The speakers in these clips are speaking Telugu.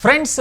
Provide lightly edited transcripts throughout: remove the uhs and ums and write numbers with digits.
ఫ్రెండ్స్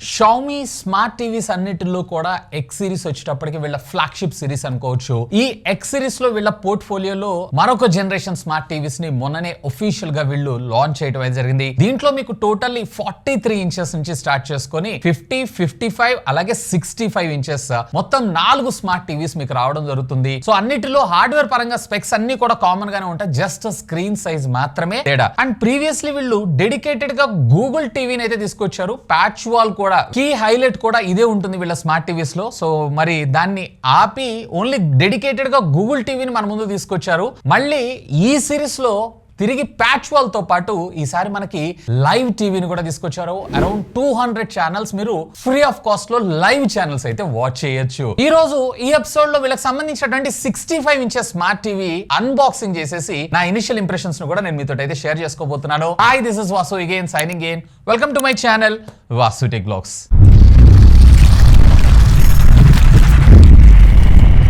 Xiaomi స్మార్ట్ టీవీస్ అన్నిటిలో కూడా X సిరీస్ వచ్చేటప్పటికి వీళ్ళ ఫ్లాగ్షిప్ సిరీస్ అనుకోవచ్చు. ఈ X సిరీస్ లో వీళ్ళ పోర్ట్ఫోలియోలో మరొక జనరేషన్ స్మార్ట్ టీవీస్ ని మొన్ననే ఒఫీషియల్ గా వీళ్ళు లాంచ్ చేయడం జరిగింది. దీంట్లో మీకు టోటల్లీ 43 ఇంచెస్ నుంచి స్టార్ట్ చేసుకొని 50, 55 అలాగే 65 ఇంచెస్ మొత్తం 4 స్మార్ట్ టీవీస్ మీకు రావడం జరుగుతుంది. సో అన్నిటిలో హార్డ్వేర్ పరంగా స్పెక్స్ అన్ని కూడా కామన్ గానే ఉంటాయి, జస్ట్ స్క్రీన్ సైజ్ మాత్రమే తేడా. అండ్ ప్రీవియస్లీ వీళ్ళు డెడికేటెడ్ గా గూగుల్ టీవీని అయితే తీసుకొచ్చారు. ప్యాచ్ వాల్ కూడా కీ హైలైట్ కూడా ఇదే ఉంటుంది వీళ్ళ స్మార్ట్ టీవీస్ లో. సో మరి దాన్ని ఆపి ఓన్లీ డెడికేటెడ్ గా గూగుల్ టీవీని మన ముందు తీసుకొచ్చారు. మళ్ళీ ఈ సిరీస్ లో తిరిగి ప్యాచ్ వాల్ తో పాటు ఈసారి మనకి లైవ్ టీవీని కూడా తీసుకొచ్చారు. అరౌండ్ 200 ఛానల్స్ మీరు ఫ్రీ ఆఫ్ కాస్ట్ లో లైవ్ ఛానల్స్ అయితే వాచ్ చేయొచ్చు. ఈ రోజు ఈ ఎపిసోడ్ లో వీళ్ళకి సంబంధించినటువంటి 65 ఇంచెస్ స్మార్ట్ టీవీ అన్బాక్సింగ్ చేసేసి నా ఇనిషియల్ ఇంప్రెషన్స్ ను కూడా నేను మీతో అయితే షేర్ చేసుకోబోతున్నాను. Hi, this is Vasu again signing in. Welcome to my channel VaasutechVlogs.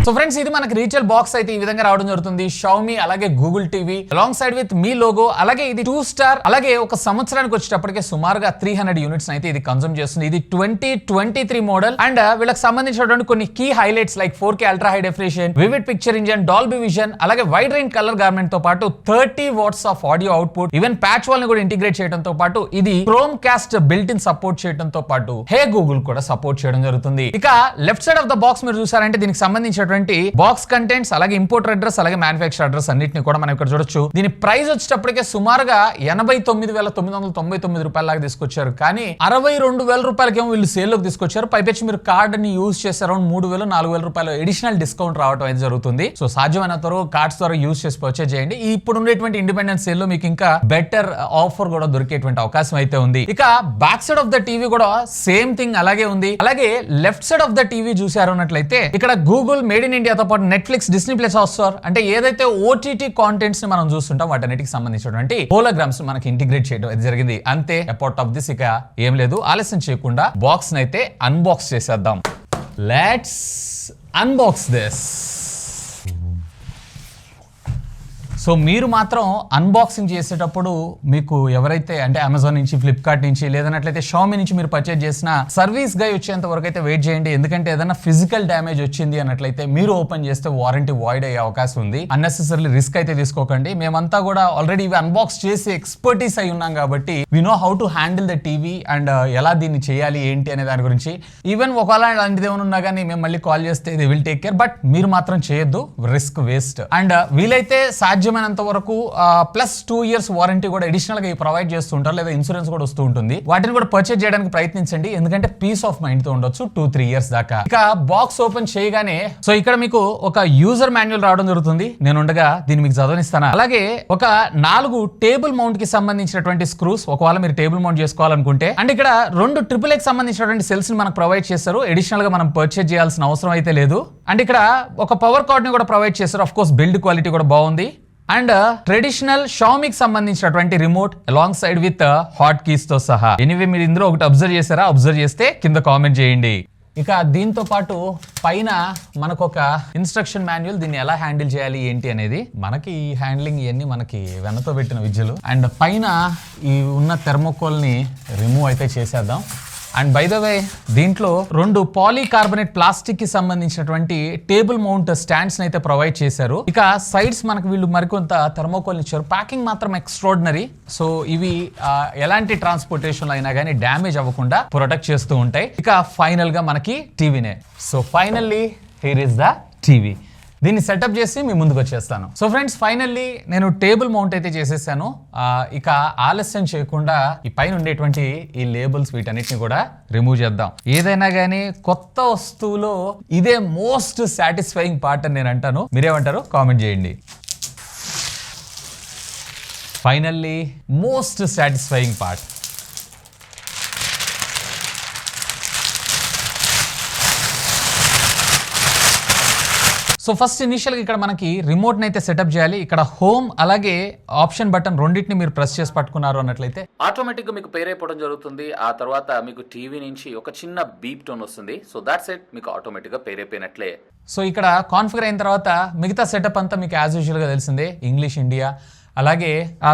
So friends, ఇది మనకి రీటైల్ బాక్స్ అయితే ఈ విధంగా రావడం జరుగుతుంది. Xiaomi అలాగే Google TV along side with me logo. అలాగే ఇది 2 స్టార్, అలాగే ఒక సంవత్సరానికి వచ్చేటప్పటికే సుమారుగా 300 యూనిట్స్ అయితే ఇది కన్సూమ్ చేస్తుంది. ఇది 2023 మోడల్. అండ్ వీళ్ళకి సంబంధించినటువంటి కొన్ని key highlights like 4K ultra high definition, vivid picture engine, Dolby vision, అలాగే వైడ్ రేంజ్ కలర్ గార్మెంట్ తో పాటు 30 watts of audio output, even PatchWall ని కూడా ఇంటిగ్రేట్ చేయడంతో పాటు ఇది Chromecast built in support చేయడంతో పాటు హే గూగుల్ కూడా సపోర్ట్ చేయడం జరుగుతుంది. ఇక left side of the box మీరు చూసారంటే దీనికి సంబంధించిన బాక్స్ కంటెంట్స్, అలాగే ఇంపోర్టర్ అడ్రస్, అలాగే మ్యానుఫ్యాక్చర్ అడ్రస్ అన్నిటిని కూడా మనం ఇక్కడ చూడొచ్చు. దీని ప్రైస్ వచ్చేటప్పటికే సుమారుగా 89,999 రూపాయల లాగా తీసుకొచ్చారు. కానీ 62,000 రూపాయలకేమో వీళ్ళు సేల్ లోకి తీసుకొచ్చారు. పైపెచ్చి మీరు కార్డ్ ని యూజ్ చేసి అరౌండ్ 3,000, 4,000 రూపాయలు అడిషనల్ డిస్కౌంట్ రావడం అయితే జరుగుతుంది. సో సాధ్యమైనంత వరకు కార్డ్స్ ద్వారా యూజ్ చేసి పర్చేజ్ చేయండి. ఇప్పుడు ఉండేటువంటి ఇండిపెండెన్స్ సేల్ లో మీకు ఇంకా బెటర్ ఆఫర్ కూడా దొరికేటువంటి అవకాశం అయితే ఉంది. ఇక back side of the TV కూడా సేమ్ థింగ్ అలాగే ఉంది. అలాగే left side of the TV చూసారు అన్నట్లయితే ఇక్కడ గూగుల్ మేడ్ ఇన్ ఇండియాతో పాటు నెట్ఫ్లిక్స్, డిస్నీ ప్లస్ హాట్స్టార్ అంటే ఏదైతే ఓటీటీ కాంటెంట్స్ ని మనం చూస్తుంటాం వాటన్నిటికి సంబంధించినటువంటి హోలోగ్రామ్స్ మనకి ఇంటిగ్రేట్ చేయడం జరిగింది. అంతే, అపార్ట్ ఆఫ్ దిస్ ఇక ఏం లేదు. ఆలస్యం చేయకుండా బాక్స్ నైతే అన్బాక్స్ చేసేద్దాం. Let's unbox this. సో మీరు మాత్రం అన్బాక్సింగ్ చేసేటప్పుడు మీకు ఎవరైతే అంటే అమెజాన్ నుంచి, ఫ్లిప్కార్ట్ నుంచి, లేదన్నట్లయితే Xiaomi నుంచి మీరు పర్చేజ్ చేసిన సర్వీస్ గై వచ్చేంత వరకు అయితే వెయిట్ చేయండి. ఎందుకంటే ఏదైనా ఫిజికల్ డ్యామేజ్ వచ్చింది అన్నట్లయితే మీరు ఓపెన్ చేస్తే వారంటీ వాయిడ్ అయ్యే అవకాశం ఉంది. అన్నెసెసరీ రిస్క్ అయితే తీసుకోకండి. మేమంతా కూడా ఆల్రెడీ ఇవి అన్బాక్స్ చేసి ఎక్స్పర్టీస్ అయి ఉన్నాం కాబట్టి we know how to handle the TV and ఎలా దీన్ని చేయాలి ఏంటి అనే దాని గురించి. ఈవెన్ ఒకవేళ అలాంటిది ఏమైనా ఉన్నా కానీ మేము మళ్ళీ కాల్ చేస్తే they will take care. But మీరు మాత్రం చేయొద్దు, రిస్క్ వేస్ట్. అండ్ వీలైతే సాధ్యమైనంత వరకు ప్లస్ 2 years వారంటీ కూడా అడిషనల్ గా ప్రొవైడ్ చేస్తుంటారు, లేదా ఇన్సూరెన్స్ కూడా వస్తూ ఉంటుంది. వాటిని కూడా పర్చేజ్ చేయడానికి ప్రయత్నించండి, ఎందుకంటే పీస్ ఆఫ్ మైండ్ తో ఉండొచ్చు 2-3 years దాకా. ఇక బాక్స్ ఓపెన్ చేయగానే సో ఇక్కడ మీకు ఒక యూజర్ మాన్యువల్ రావడం జరుగుతుంది. నేను ఉండగా దీన్ని మీకు చదవనిస్తాను. అలాగే ఒక 4 టేబుల్ మౌంట్ కి సంబంధించినటువంటి స్క్రూస్, ఒకవేళ మీరు టేబుల్ మౌంట్ చేసుకోవాలనుకుంటే. అండ్ ఇక్కడ 2 AAA సంబంధించినటువంటి సెల్స్ ని మనకు ప్రొవైడ్ చేస్తారు. అడిషనల్ గా మనం పర్చేజ్ చేయాల్సిన అవసరం అయితే లేదు. అండ్ ఇక్కడ ఒక పవర్ కార్డ్ ని కూడా ప్రొవైడ్ చేస్తారు. ఆఫ్ కోర్స్ బిల్డ్ క్వాలిటీ కూడా బాగుంది. అండ్ ట్రెడిషనల్ Xiaomiకి సంబంధించినటువంటి remote along side with hot keys తో సహా. ఎనీవే మీరు ఇందులో ఒకటి అబ్జర్వ్ చేశారా? అబ్జర్వ్ చేస్తే కింద కామెంట్ చేయండి. ఇక దీంతో పాటు పైన మనకు ఒక ఇన్స్ట్రక్షన్ మాన్యువల్, దీన్ని ఎలా హ్యాండిల్ చేయాలి ఏంటి అనేది. మనకి ఈ హ్యాండ్లింగ్ ఇవన్నీ మనకి వెనతో పెట్టిన విద్యలు. అండ్ పైన ఈ ఉన్న థెర్మోకోల్ ని రిమూవ్ అయితే చేసేద్దాం. అండ్ బై ద వే దీంట్లో 2 పాలీకార్బోనేట్ ప్లాస్టిక్ కి సంబంధించినటువంటి టేబుల్ మౌంట్ స్టాండ్స్ అయితే ప్రొవైడ్ చేశారు. ఇక సైడ్స్ మనకు వీళ్ళు మరికొంత థర్మోకోల్ ఇచ్చారు. ప్యాకింగ్ మాత్రం ఎక్స్ట్రాడినరీ. సో ఇవి ఎలాంటి ట్రాన్స్పోర్టేషన్ అయినా కానీ డ్యామేజ్ అవ్వకుండా ప్రొటెక్ట్ చేస్తూ ఉంటాయి. ఇక ఫైనల్ గా మనకి టీవీనే. So finally here is the TV. దీన్ని సెటప్ చేసి మీ ముందుకు వచ్చేస్తాను. సో ఫ్రెండ్స్, ఫైనల్లీ నేను టేబుల్ మౌంట్ అయితే చేసేసాను. ఇక ఆలస్యం చేయకుండా ఈ పైన ఉండేటువంటి ఈ లేబుల్స్ వీటన్నిటిని కూడా రిమూవ్ చేద్దాం. ఏదైనా కానీ కొత్త వస్తువులో ఇదే మోస్ట్ సాటిస్ఫైయింగ్ పార్ట్ అని నేను అంటాను. మీరేమంటారు? కామెంట్ చేయండి. Finally most satisfying part. So first initial గా ఇక్కడ మనకి రిమోట్ ని అయితే సెటప్ చేయాలి. ఇక్కడ హోమ్ అలాగే ఆప్షన్ బటన్ రెండింటిని మీరు ప్రెస్ చేసి పట్టుకున్నారు అన్నట్లయితే ఆటోమేటిక్ గా మీకు పేర్ అయిపోవడం జరుగుతుంది. ఆ తర్వాత మీకు టీవీ నుంచి ఒక చిన్న బీప్ టోన్ వస్తుంది. సో దాట్స్ ఇట్, మీకు ఆటోమేటిక్ గా పేర్ అయిపోయినట్లే. సో ఇక్కడ కాన్ఫిగర్ అయిన తర్వాత మిగతా సెటప్ అంతా మీకు యాజ్ యూజువల్ గా తెలిసిందే. ఇంగ్లీష్ ఇండియా అలాగే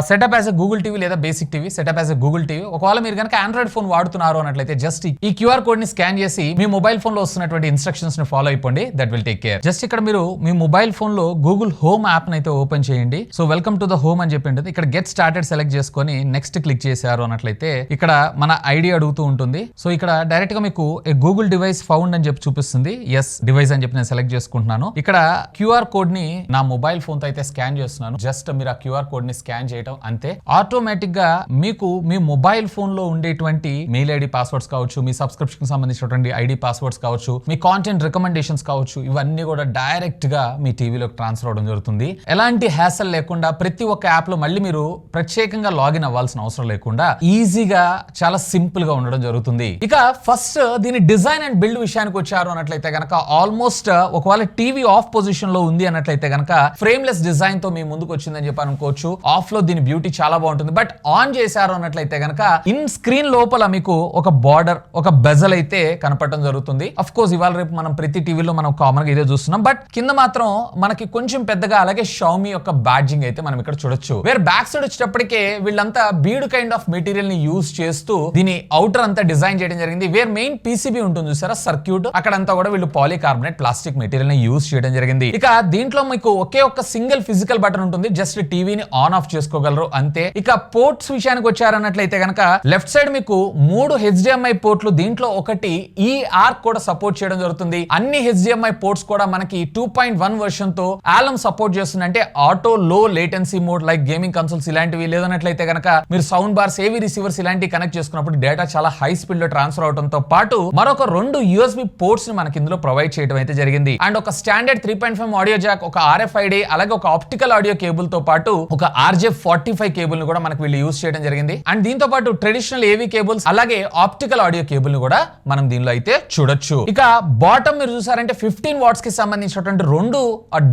setup as a Google TV లేదా basic TV, setup as a Google TV. ఒకవేళ మీరు కనుక ఆండ్రాయిడ్ ఫోన్ వాడుతున్నారు అన్నట్లయితే జస్ట్ ఈ క్యూఆర్ కోడ్ ని స్కాన్ చేసి మీ మొబైల్ ఫోన్ లో వస్తున్నటువంటి ఇన్స్ట్రక్షన్స్ ని ఫాలో అయిపోండి. That will take care. Just ఇక్కడ మీరు మీ మొబైల్ ఫోన్ లో గూగుల్ హోమ్ యాప్ అయితే ఓపెన్ చేయండి. So welcome to the home అని చెప్పి ఉంటుంది. ఇక్కడ గెట్ స్టార్టెడ్ సెలెక్ట్ చేసుకొని నెక్స్ట్ క్లిక్ చేశారు అన్నట్లయితే ఇక్కడ మన ఐడి అడుగుతూ ఉంటుంది. సో ఇక్కడ డైరెక్ట్ గా మీకు గూగుల్ డివైస్ ఫౌండ్ అని చెప్పి చూపిస్తుంది. ఎస్ డివైస్ అని చెప్పి నేను సెలెక్ట్ చేసుకుంటున్నాను. ఇక్కడ క్యూఆర్ కోడ్ ని నా మొబైల్ ఫోన్ తో అయితే స్కాన్ చేస్తున్నాను. జస్ట్ మీరు ఆ క్యూఆర్ కోడ్ ని స్కాన్ చేయడం అంతే. ఆటోమేటిక్ గా మీకు మీ మొబైల్ ఫోన్ లో ఉండేటువంటి మెయిల్ ఐడి పాస్వర్డ్స్ కావచ్చు, మీ సబ్స్క్రిప్షన్ సంబంధించినటువంటి ఐడి పాస్వర్డ్స్ కావచ్చు, మీ కాంటెంట్ రికమెండేషన్స్ కావచ్చు, ఇవన్నీ కూడా డైరెక్ట్ గా మీ టీవీలోకి ట్రాన్స్ఫర్ అవడం జరుగుతుంది. ఎలాంటి హ్యాసల్ లేకుండా ప్రతి ఒక్క యాప్ లో మళ్ళీ మీరు ప్రత్యేకంగా లాగిన్ అవ్వాల్సిన అవసరం లేకుండా ఈజీగా చాలా సింపుల్ గా ఉండడం జరుగుతుంది. ఇక ఫస్ట్ దీని డిజైన్ అండ్ బిల్డ్ విషయానికి వచ్చారు అన్నట్లయితే గనక ఆల్మోస్ట్ ఒకవేళ టీవీ ఆఫ్ పొజిషన్ లో ఉంది అన్నట్లయితే గనక ఫ్రేమ్లెస్ డిజైన్ తో మీ ముందుకు వచ్చిందని చెప్పి అనుకోవచ్చు. ఆఫ్ లో దీని బ్యూటీ చాలా బాగుంటుంది. బట్ ఆన్ చేశారు అన్నట్లయితే గనక ఇన్ స్క్రీన్ లోపల మీకు ఒక బార్డర్, ఒక బెజల్ అయితే కనపడటం జరుగుతుంది. అఫ్ కోర్స్ ఇవాళ రేపు మనం ప్రతి టీవీలో మనం కామన్ గా ఇదే చూస్తున్నాం. బట్ కింద మాత్రం మనకి కొంచెం పెద్దగా అలాగే Xiaomi యొక్క బ్యాడ్జింగ్ అయితే మనం ఇక్కడ చూడొచ్చు. వేరే బ్యాక్ సైడ్ వచ్చేటప్పటికే వీళ్ళంతా బీడ్ కైండ్ ఆఫ్ మెటీరియల్ ని యూజ్ చేస్తూ దీని అవుటర్ అంతా డిజైన్ చేయడం జరిగింది. వేర్ మెయిన్ పీసీబీ ఉంటుంది చూసారా, సర్క్యూట్, అక్కడంతా కూడా వీళ్ళు పాలీకార్బోనేట్ ప్లాస్టిక్ మెటీరియల్ ని యూజ్ చేయడం జరిగింది. ఇక దీంట్లో మీకు ఒకే ఒక్క సింగిల్ ఫిజికల్ బటన్ ఉంటుంది. జస్ట్ టీవీని ఆన్ ఆఫ్ చేసుకోగలరు అంతే. ఇక పోర్ట్స్ విషయానికి వచ్చారన్నట్లయితే గనక లెఫ్ట్ సైడ్ మీకు 3 HDMI పోర్ట్లు, దీంట్లో ఒకటి ఈ ఆర్క్ కూడా సపోర్ట్ చేయడం జరుగుతుంది. అన్ని HDMI పోర్ట్స్ కూడా మనకి 2.1 వర్షన్ తో ఆలం సపోర్ట్ చేస్తుంది. అంటే ఆటో లో latency mode like gaming consoles ఇలాంటివి, లేదన్నట్లయితే గనక మీరు సౌండ్ బార్స్, ఏవి రిసీవర్స్ ఇలాంటివి కనెక్ట్ చేసుకున్నప్పుడు డేటా చాలా హై స్పీడ్ లో ట్రాన్స్ఫర్ అవడంతో పాటు మరొక 2 USB పోర్ట్స్ ని మనకి ఇందులో ప్రొవైడ్ చేయడం అయితే జరిగింది. అండ్ ఒక స్టాండర్డ్ 3.5 ఆడియో జాక్, ఒక RFID, అలాగే ఒక ఆప్టికల్ ఆడియో కేబుల్ తో పాటు ఒక RJ45 కేబుల్ ని కూడా మనకి వీళ్ళు యూజ్ చేయడం జరిగింది. అండ్ దీంతో పాటు ట్రెడిషనల్ ఏవీ కేబుల్స్ అలాగే ఆప్టికల్ ఆడియో కేబుల్ ని కూడా మనం దీనిలో అయితే చూడొచ్చు. ఇక బాటమ్ మీరు చూసారంటే 15 వాట్స్ కి సంబంధించినటువంటి 2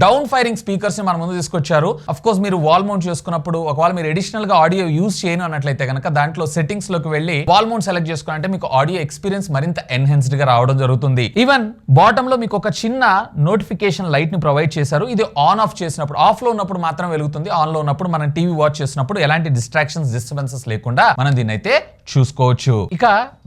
డౌన్ ఫైరింగ్ స్పీకర్స్ ని మన ముందు తీసుకొచ్చారు. అఫ్ కోర్స్ మీరు వాల్ మౌంట్ చేసుకున్నప్పుడు ఒకవేళ మీరు అడిషనల్ గా ఆడియో యూజ్ చేయను అన్నట్లయితే కనుక దాంట్లో సెట్టింగ్స్ లోకి వెళ్ళి వాల్ మౌంట్ సెలెక్ట్ చేసుకుంటే మీకు ఆడియో ఎక్స్పీరియన్స్ మరింత ఎన్హాన్స్డ్ గా రావడం జరుగుతుంది. ఈవెన్ బాటమ్ లో మీకు ఒక చిన్న నోటిఫికేషన్ లైట్ ని ప్రొవైడ్ చేశారు. ఇది ఆన్ ఆఫ్ చేసినప్పుడు, ఆఫ్ లో ఉన్నప్పుడు మాత్రం వెలుగుతుంది. ఆన్ లో ఉన్నప్పుడు మనం టీవీ వాచ్ చేసినప్పుడు ఎలాంటి డిస్ట్రాక్షన్స్, డిస్టర్బెన్సెస్ లేకుండా మనం దీన్ని అయితే చూసుకోవచ్చు. ఇక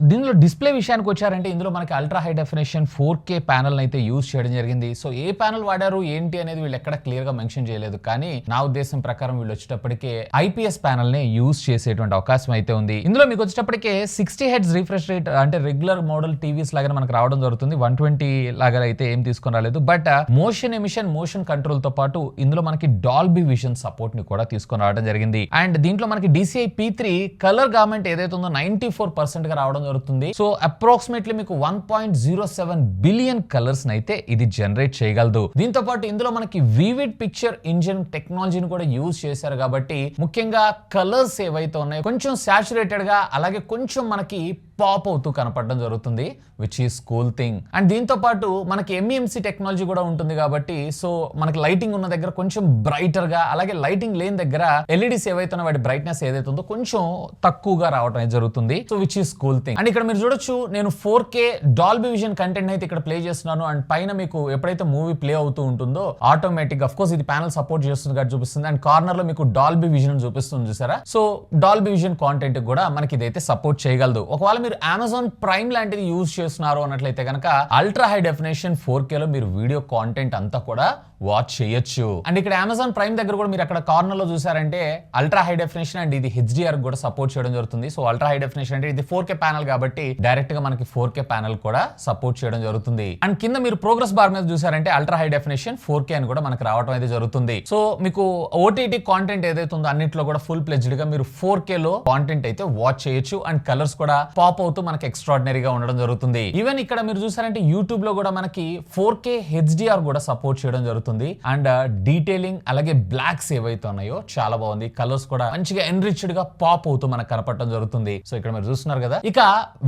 దీనిలో డిస్ప్లే విషయానికి వచ్చారంటే ఇందులో మనకి ultra high definition 4K panel అయితే యూజ్ చేయడం జరిగింది. సో ఏ ప్యానల్ వాడారు ఏంటి అనేది వీళ్ళు ఎక్కడ క్లియర్ గా మెన్షన్ చేయలేదు. కానీ నా ఉద్దేశం ప్రకారం వీళ్ళు వచ్చేటప్పటికే IPS ప్యానల్ నే యూజ్ చేసేటువంటి అవకాశం అయితే ఉంది. ఇందులో మీకు వచ్చేటప్పటికే 60 Hz రిఫ్రెష్ రేట్, అంటే రెగ్యులర్ మోడల్ టీవీస్ లాగా మనకు రావడం జరుగుతుంది. 120 లాగా అయితే ఏం తీసుకొని రాలేదు. But motion emission, motion control తో పాటు ఇందులో మనకి డాల్బీ విజన్ సపోర్ట్ ని కూడా తీసుకొని రావడం జరిగింది. అండ్ దీంట్లో మనకి DCI P3 కలర్ గార్మెంట్ ఏదైతే ఉందో 94% గా రావడం జరుగుతుంది. సో అప్రాక్సిమేట్లీ మీకు 1.07 బిలియన్ కలర్స్ అయితే ఇది జనరేట్ చేయగలదు. దీంతో పాటు ఇందులో మనకి వివిడ్ పిక్చర్ ఇంజిన్ టెక్నాలజీని కూడా యూజ్ చేశారు కాబట్టి ముఖ్యంగా కలర్స్ ఏవైతే ఉన్నాయో కొంచెం సాచురేటెడ్ గా అలాగే కొంచెం మనకి పాప్ అవుతూ కనపడడం జరుగుతుంది, which is cool thing. And దీంతో పాటు మనకి MEMC టెక్నాలజీ కూడా ఉంటుంది కాబట్టి సో మనకి లైటింగ్ ఉన్న దగ్గర కొంచెం బ్రైటర్ గా, అలాగే లైటింగ్ లేని దగ్గర LEDs ఏవైతే ఉన్నాయో వాటి బ్రైట్నెస్ ఏదైతే ఉందో కొంచెం తక్కువగా రావడం అయితే జరుగుతుంది. So which is cool thing. And ఇక్కడ మీరు చూడొచ్చు నేను 4K డాల్బీ విజన్ కంటెంట్ అయితే ఇక్కడ ప్లే చేస్తున్నాను. అండ్ పైన మీకు ఎప్పుడైతే మూవీ ప్లే అవుతూ ఉంటుందో ఆటోమేటిక్ అఫ్ కోర్స్ ఇది ప్యానల్ సపోర్ట్ చేస్తుంది కాబట్టి చూపిస్తుంది. అండ్ కార్నర్ లో మీకు డాల్బీ విజన్ చూపిస్తుంది చూసారా. సో డాల్బీ విజన్ కాంటెంట్ కూడా మనకి ఇదైతే సపోర్ట్ చేయగలదు. ఒకవేళ మీరు అమెజాన్ ప్రైమ్ లాంటిది యూజ్ చేస్తున్నారు అన్నట్లయితే కనుక అల్ట్రా హై డెఫినేషన్ 4K లో మీరు వీడియో కాంటెంట్ అంతా కూడా వాచ్ చేయొచ్చు. అండ్ ఇక్కడ అమెజాన్ ప్రైమ్ దగ్గర కూడా మీరు అక్కడ కార్నర్ లో చూసారంటే అల్ట్రా హై డెఫినేషన్ అండ్ ఇది HDR కూడా సపోర్ట్ చేయడం జరుగుతుంది. సో అల్ట్రా హై డెఫినేషన్ అంటే ఇది 4K ప్యానల్ కాబట్టి డైరెక్ట్ గా మనకి 4K ప్యానల్ కూడా సపోర్ట్ చేయడం జరుగుతుంది. అండ్ కింద మీరు ప్రోగ్రెస్ బార్ మీద చూసారంటే అల్ట్రా హై డెఫినేషన్ 4K అని కూడా మనకి రావడం అయితే జరుగుతుంది. సో మీకు OTT కాంటెంట్ ఏదైతే ఉందో అన్నిట్లో కూడా ఫుల్ ప్లెజ్డ్ గా మీరు 4K లో కాంటెంట్ అయితే వాచ్ చేయొచ్చు. అండ్ కలర్స్ కూడా పాప్ అవుతూ మనకి ఎక్స్ట్రాడినరీగా ఉండడం జరుగుతుంది. ఈవెన్ ఇక్కడ మీరు చూసారంటే యూట్యూబ్ లో కూడా మనకి 4K HDR కూడా సపోర్ట్ చేయడం జరుగుతుంది. అండ్ డీటెయిలింగ్ అలాగే బ్లాక్స్ ఏవైతే ఉన్నాయో చాలా బాగుంది. కలర్స్ కూడా మంచిగా ఎన్రిచ్డ్ గా పాప్ అవుతూ మనకు కనపడటం జరుగుతుంది. సో ఇక్కడ మీరు చూస్తున్నారు కదా. ఇక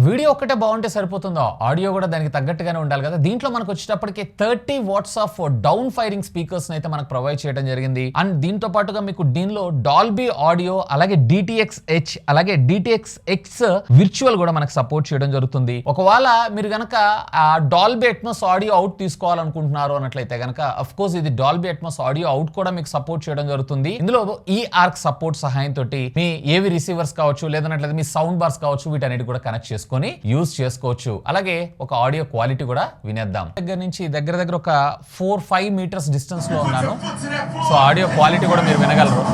వీడియో ఒక్కటే బాగుంటే సరిపోతుందో, ఆడియో కూడా దానికి తగ్గట్టుగానే ఉండాలి కదా. దీంట్లో మనకు వచ్చేటప్పటికి 30 watts of down firing speakers అయితే మనకు ప్రొవైడ్ చేయడం జరిగింది. అండ్ దీంతో పాటుగా మీకు దీనిలో డాల్బీ ఆడియో అలాగే DTX-H అలాగే DTX-X విర్చువల్ కూడా మనకు సపోర్ట్ చేయడం జరుగుతుంది. ఒకవేళ మీరు గనక ఆ డాల్బీ అట్మాస్ ఆడియో అవుట్ తీసుకోవాలనుకుంటున్నారు అన్నట్లయితే గనక అఫ్ కోర్స్ కోర్స్ ఇది డాల్బీ అట్మాస్ ఆడియో అవుట్ కూడా మీకు సపోర్ట్ చేయడం జరుగుతుంది. ఇందులో ఈ ఆర్క్ సపోర్ట్ సహాయంతో మీ ఏవి రిసీవర్స్ కావచ్చు లేదన్నట్లయితే మీ సౌండ్ బార్స్ కావచ్చు వీటన్నిటి కూడా కనెక్ట్ చేసుకొని యూజ్ చేసుకోవచ్చు. అలాగే ఒక ఆడియో క్వాలిటీ కూడా వినేద్దాం. దగ్గర ఒక 4-5 మీటర్స్ డిస్టెన్స్ లో ఉన్నాను. సో ఆడియో క్వాలిటీ కూడా మీరు వినగలరు.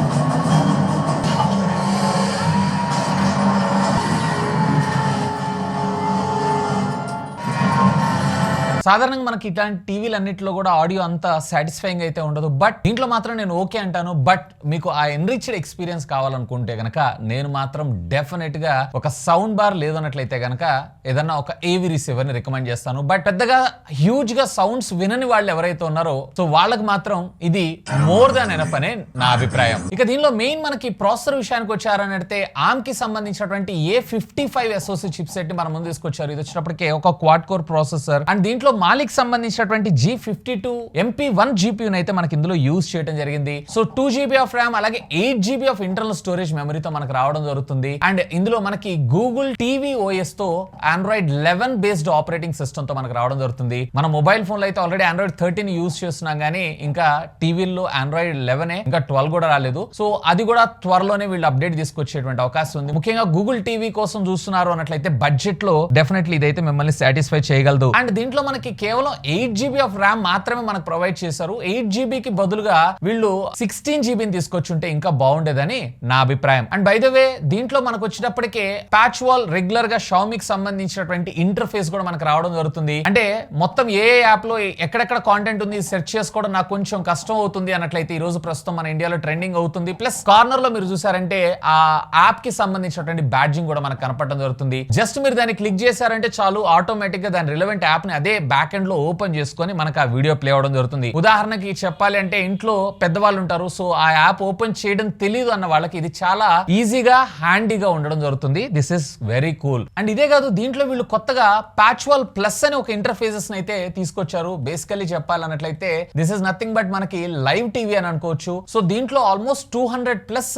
సాధారణంగా మనకి ఇట్లాంటి టీవీలు అన్నింటిలో కూడా ఆడియో అంత సాటిస్ఫైయింగ్ అయితే ఉండదు. బట్ దీంట్లో మాత్రం నేను ఓకే అంటాను. బట్ మీకు ఆ ఎన్రిచ్డ్ ఎక్స్పీరియన్స్ కావాలనుకుంటే గనక నేను మాత్రం డెఫినెట్ గా ఒక సౌండ్ బార్ లేదన్నట్లయితే గనక ఏదన్నా ఒక ఏవి రిసీవర్ ని రికమెండ్ చేస్తాను. బట్ పెద్దగా హ్యూజ్ గా సౌండ్స్ వినని వాళ్ళు ఎవరైతే ఉన్నారో సో వాళ్ళకి మాత్రం ఇది మోర్ దాన్ ఎనఫ్ అనే నా అభిప్రాయం. ఇక దీనిలో మెయిన్ మనకి ప్రాసెసర్ విషయానికి వచ్చారని అంటే ఆర్మ్ కి సంబంధించినటువంటి A55 SoC చిప్ సెట్ ని మనం ముందు తీసుకొచ్చారు. ఇది వచ్చినప్పటికే ఒక క్వాడ్ కోర్ ప్రాసెసర్ అండ్ దీంట్లో మాలిక్ సంబంధించినటువంటి G52 MP1 GPU అయితే మనకి ఇందులో యూజ్ చేయడం జరిగింది. సో 2GB ఆఫ్ ర్యామ్ అలాగే 8GB ఆఫ్ ఇంటర్నల్ స్టోరేజ్ మెమరీతో మనకు రావడం జరుగుతుంది. అండ్ ఇందులో మనకి గూగుల్ టీవీ OS తో Android 11 బేస్డ్ ఆపరేటింగ్ సిస్టమ్ తో మనకు రావడం జరుగుతుంది. మన మొబైల్ ఫోన్ లో అయితే ఆల్రెడీ Android 13 యూజ్ చేస్తున్నాం కానీ ఇంకా టీవీల్లో Android 11 ఇంకా 12 కూడా రాలేదు. సో అది కూడా త్వరలోనే వీళ్ళు అప్డేట్ తీసుకొచ్చేటువంటి అవకాశం ఉంది. ముఖ్యంగా గూగుల్ టీవీ కోసం చూస్తున్నారు అన్నట్లయితే బడ్జెట్ లో డెఫినెట్లీ ఇదైతే మిమ్మల్ని సాటిస్ఫై చేయగలదు. అండ్ దీంట్లో మనకి కేవలం 8GB ఆఫ్ ర్యామ్ మాత్రమే మనకు ప్రొవైడ్ చేశారు. 8GB కి బదులుగా వీళ్ళు 16GB తీసుకొచ్చుంటే ఇంకా బాగుండేదని నా అభిప్రాయం. అండ్ బై ద వే దీంట్లో మనకు వచ్చేటప్పటికే ప్యాచ్ వాల్ రెగ్యులర్ గా Xiaomi కి సంబంధించినటువంటి ఇంటర్ఫేస్ కూడా మనకు రావడం జరుగుతుంది. అంటే మొత్తం ఏ యాప్ లో ఎక్కడెక్కడ కాంటెంట్ ఉంది సెర్చ్ చేసుకోవడం నాకు కొంచెం కష్టం అవుతుంది అన్నట్లయితే ఈ రోజు ప్రస్తుతం మన ఇండియాలో ట్రెండింగ్ అవుతుంది. ప్లస్ కార్నర్ లో మీరు చూసారంటే ఆ యాప్ కి సంబంధించినటువంటి బ్యాడ్జింగ్ కూడా మనకు కనపడడం జరుగుతుంది. జస్ట్ మీరు దాన్ని క్లిక్ చేశారంటే చాలు ఆటోమేటిక్ గా దాని రిలవెంట్ యాప్ ని అదే బ్యాక్ ఎండ్ లో ఓపెన్ చేసుకొని మనకు ఆ వీడియో ప్లే అవడం జరుగుతుంది. ఉదాహరణకి చెప్పాలి అంటే ఇంట్లో పెద్దవాళ్ళు ఉంటారు. సో ఆ యాప్ ఓపెన్ చేయడం తెలియదు అన్న వాళ్ళకి ఇది చాలా ఈజీగా హ్యాండీగా ఉండడం జరుగుతుంది. This is very cool. And ఇదే కాదు దీంట్లో వీళ్ళు కొత్తగా ప్యాచ్ వాల్ ప్లస్ అని ఒక ఇంటర్ఫేసెస్ అయితే తీసుకొచ్చారు. బేసికల్లీ చెప్పాలన్నట్లయితే దిస్ ఇస్ నథింగ్ బట్ మనకి లైవ్ టీవీ అని అనుకోవచ్చు. సో దీంట్లో ఆల్మోస్ట్ 200+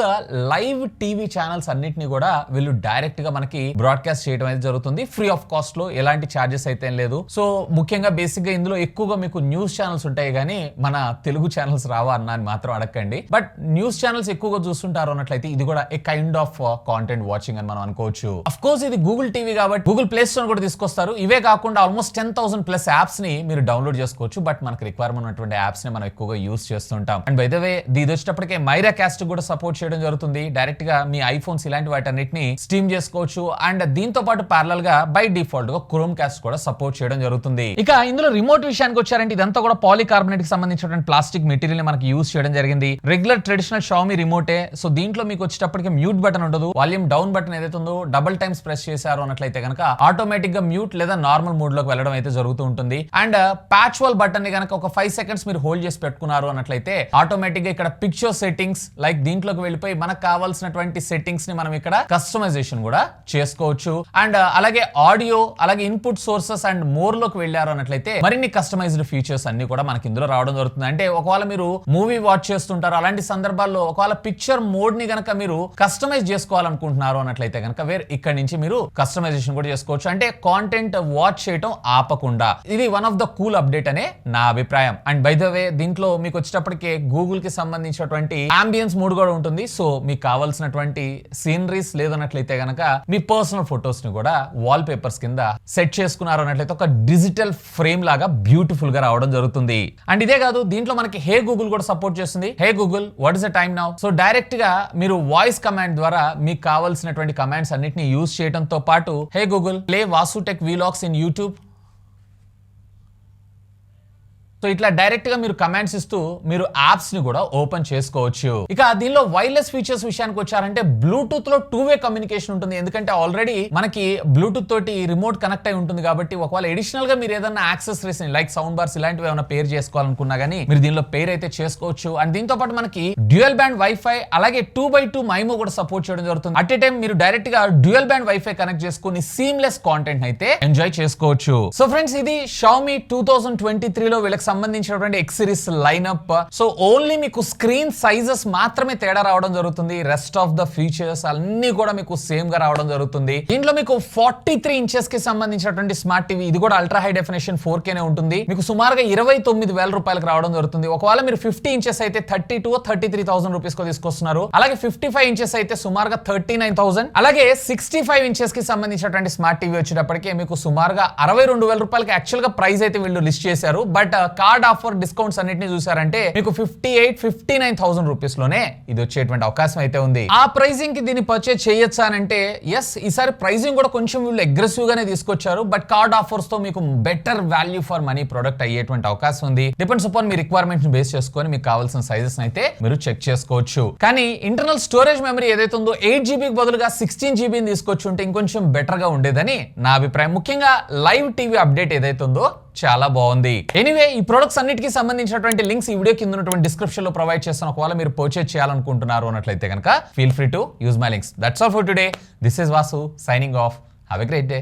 లైవ్ టీవీ ఛానల్స్ అన్నిటిని కూడా వీళ్ళు డైరెక్ట్ గా మనకి బ్రాడ్కాస్ట్ చేయడం అయితే జరుగుతుంది. ఫ్రీ ఆఫ్ కాస్ట్ లో ఎలాంటి ఛార్జెస్ అయితే లేదు. సో ముఖ్యంగా బేసిక్ గా ఇందులో ఎక్కువగా మీకు న్యూస్ ఛానల్స్ ఉంటాయి కానీ మన తెలుగు ఛానల్స్ రావా అన్న మాత్రం అడగండి. బట్ న్యూస్ ఛానల్స్ ఎక్కువగా చూస్తుంటారు అన్నట్లయితే ఇది కూడా ఏ కైండ్ ఆఫ్ కాంటెంట్ వాచింగ్ అని మనం అనుకోవచ్చు. అఫ్ కోర్స్ ఇది గూగుల్ టీవీ కాబట్టి గూగుల్ ప్లే స్టోర్ కూడా తీసుకొస్తారు. ఇవే కాకుండా ఆల్మోస్ట్ 10,000+ యాప్స్ ని మీరు డౌన్లోడ్ చేసుకోవచ్చు. బట్ మనకు రిక్వైర్మెంట్ ఉన్నటువంటి యాప్స్ ని మనం ఎక్కువగా యూస్ చేస్తుంటాం. అండ్ బై ద వే ఇది వచ్చేటప్పటికే మైరా క్యాస్ట్ కూడా సపోర్ట్ చేయడం జరుగుతుంది. డైరెక్ట్ గా మీ ఐఫోన్స్ ఇలాంటి వాటన్నిటిని స్ట్రీమ్ చేసుకోవచ్చు. అండ్ దీంతో పాటు ప్యారలల్ గా బై డిఫాల్ట్ గా క్రోమ్ క్యాస్ట్ కూడా సపోర్ట్ చేయడం జరుగుతుంది. ఇక ఇందులో రిమోట్ విషయానికి వచ్చారంటే ఇదంతా కూడా పాలికార్బోనేట్ కి సంబంధించినటువంటి ప్లాస్టిక్ మెటీరియల్ ని మనకి యూజ్ చేయడం జరిగింది. Regular traditional Xiaomi రిమోటే. సో దీంట్లో మీకు వచ్చేటప్పటికి మ్యూట్ బటన్ ఉండదు. వాల్యూమ్ డౌన్ బటన్ ఏదైతే ఉందో డబుల్ టైమ్స్ ప్రెస్ చేశారు అన్నట్లయితే కనుక ఆటోమేటిక్ గా మ్యూట్ లేదా నార్మల్ మోడ్ లోకి వెళ్ళడం అయితే జరుగుతూ ఉంటుంది. అండ్ ప్యాచ్ వాల్ బటన్ ని కనుక ఒక 5 సెకండ్స్ మీరు హోల్డ్ చేసి పెట్టుకున్నారు అన్నట్లయితే ఆటోమేటిక్ గా ఇక్కడ పిక్చర్ సెట్టింగ్స్ లైక్ దీంట్లోకి వెళ్ళిపోయి మనకు కావాల్సినటువంటి సెట్టింగ్స్ ని మనం ఇక్కడ కస్టమైజేషన్ కూడా చేసుకోవచ్చు. అండ్ అలాగే ఆడియో అలాగే ఇన్పుట్ సోర్సెస్ అండ్ మోర్ లోకి వెళ్ళారు అన్నట్లయితే మరిన్ని కస్టమైజ్డ్ ఫీచర్స్ అన్ని కూడా మనకి ఇందులో రావడం జరుగుతుంది. అంటే ఒకవేళ మీరు మూవీ వాచ్ చేస్తుంటారు అలాంటి సందర్భాల్లో ఒకవేళ పిక్చర్ మోడ్ ని గనక మీరు కస్టమైజ్ చేసుకోవాలనుకుంటున్నారు అన్నట్లయితే కనుక ఇక్కడ నుంచి మీరు కస్టమైజేషన్ కూడా చేసుకోవచ్చు. అంటే కాంటెంట్ వాచ్ చేయటం ఆపకుండా. ఇది one of the cool update అనే నా అభిప్రాయం. అండ్ బై ద వే దీంట్లో మీకు వచ్చేటప్పటికే గూగుల్ కి సంబంధించినటువంటి అంబియన్స్ మోడ్ కూడా ఉంటుంది. సో మీకు కావాల్సినటువంటి సీనరీస్ లేదన్నట్లయితే గనక మీ పర్సనల్ ఫొటోస్ ని కూడా వాల్ పేపర్స్ కింద సెట్ చేసుకున్నారు అన్నట్లయితే ఒక డిజిటల్ ఫ్రేమ్ లాగా బ్యూటిఫుల్ గా రావడం జరుగుతుంది. అండ్ ఇదే కాదు దీంట్లో మనకి హే గూగుల్ కూడా సపోర్ట్ చేస్తుంది. హే Google what is the time now. So direct గా మీరు వాయిస్ కమాండ్ ద్వారా మీకు కావాల్సినటువంటి కమాండ్స్ అన్నిటిని యూజ్ చేయడంతో పాటు hey Google play VaasutechVlogs in YouTube. So ఇట్లా డైరెక్ట్ గా మీరు కమాండ్స్ ఇస్తూ మీరు యాప్స్ ని కూడా ఓపెన్ చేసుకోవచ్చు. ఇక దీనిలో వైర్లెస్ ఫీచర్స్ విషయానికి వచ్చారంటే బ్లూటూత్ లో 2-వే కమ్యూనికేషన్ ఉంటుంది. ఎందుకంటే ఆల్రెడీ మనకి బ్లూటూత్ తోటి రిమోట్ కనెక్ట్ అయి ఉంటుంది కాబట్టి ఒకవేళ అడిషనల్ గా మీరు ఏదైనా యాక్సెసరీస్ లైక్ సౌండ్ బార్స్ ఇలాంటివి ఏమైనా పేర్ చేసుకోవాలనుకున్నా గానీ మీరు దీనిలో పేర్ అయితే చేసుకోవచ్చు. అండ్ దీంతో పాటు మనకి డ్యూయల్ బ్యాండ్ వైఫై అలాగే 2x2 మైమో కూడా సపోర్ట్ చేయడం జరుగుతుంది. అట్ ఏ టైం మీరు డైరెక్ట్ గా డ్యూయల్ బ్యాండ్ వైఫై కనెక్ట్ చేసుకుని సీమ్లెస్ కాంటెంట్ అయితే ఎంజాయ్ చేసుకోవచ్చు. సో ఫ్రెండ్స్ ఇది Xiaomi 2023 లో వీళ్ళకి సంబంధించినటువంటి X series lineup. So only మీకు స్క్రీన్ సైజెస్ మాత్రమే తేడా రావడం జరుగుతుంది. రెస్ట్ ఆఫ్ ద ఫీచర్స్ అన్ని కూడా మీకు సేమ్ గా రావడం జరుగుతుంది. దీంట్లో మీకు 43 ఇంచెస్ కి సంబంధించినటువంటి స్మార్ట్ టీవీ, ఇది కూడా అల్ట్రా హై డెఫినేషన్ 4K నే ఉంటుంది. మీకు సుమారుగా 29,000 రూపాయలకు రావడం జరుగుతుంది. ఒకవేళ మీరు 50 ఇంచెస్ అయితే 32,000-33,000 రూపీస్ కు తీసుకొస్తున్నారు. అలాగే 55 ఇంచెస్ అయితే సుమారుగా 39,000. అలాగే 65 ఇంచెస్ కి సంబంధించినటువంటి స్మార్ట్ టీవీ వచ్చేటప్పటికి మీకు సుమారుగా 62,000 రూపాయలకి యాక్చువల్ గా ప్రైస్ అయితే వీళ్ళు లిస్ట్ చేశారు. బట్ కార్డ్ ఆఫర్ డిస్కౌంట్స్ అన్నిటిని చూసారంటే మీకు 58,000-59,000 రూపీస్ లోనే ఇది వచ్చేటువంటి అవకాశం అయితే ఉంది. ఆ ప్రైసింగ్ కి దీన్ని పర్చేజ్ చేయొచ్చా అంటే ఎస్, ఈసారి ప్రైసింగ్ కూడా కొంచెం వీళ్ళు అగ్రెసివ్ గానే తీసుకొచ్చారు. బట్ కార్డ్ ఆఫర్స్ తో మీకు better value for money product అయ్యేటువంటి అవకాశం ఉంది. డిపెండ్స్ అపాన్ మీ రిక్వైర్మెంట్ ని బేస్ చేసుకొని మీకు కావాల్సిన సైజెస్ అయితే మీరు చెక్ చేసుకోవచ్చు. కానీ ఇంటర్నల్ స్టోరేజ్ మెమరీ ఏదైతే ఉందో 8GB బదులుగా 16GB తీసుకొచ్చి ఉంటే ఇంకొంచెం బెటర్ గా ఉండేదని నా అభిప్రాయం. ముఖ్యంగా లైవ్ టీవీ అప్డేట్ ఏదైతే ఉందో చాలా బాగుంది. ఎనీవే, ఈ ప్రొడక్ట్స్ అన్నిటికీ సంబంధించినటువంటి లింక్స్ ఈ వీడియో కింద ఉన్నటువంటి డిస్క్రిప్షన్ లో ప్రొవైడ్ చేస్తాను. ఒకవేళ మీరు పర్చేజ్ చేయాలనుకుంటున్నారు అన్నట్లయితే కనుక feel free to use my links. That's all for today. This is Vasu signing off. Have a great day.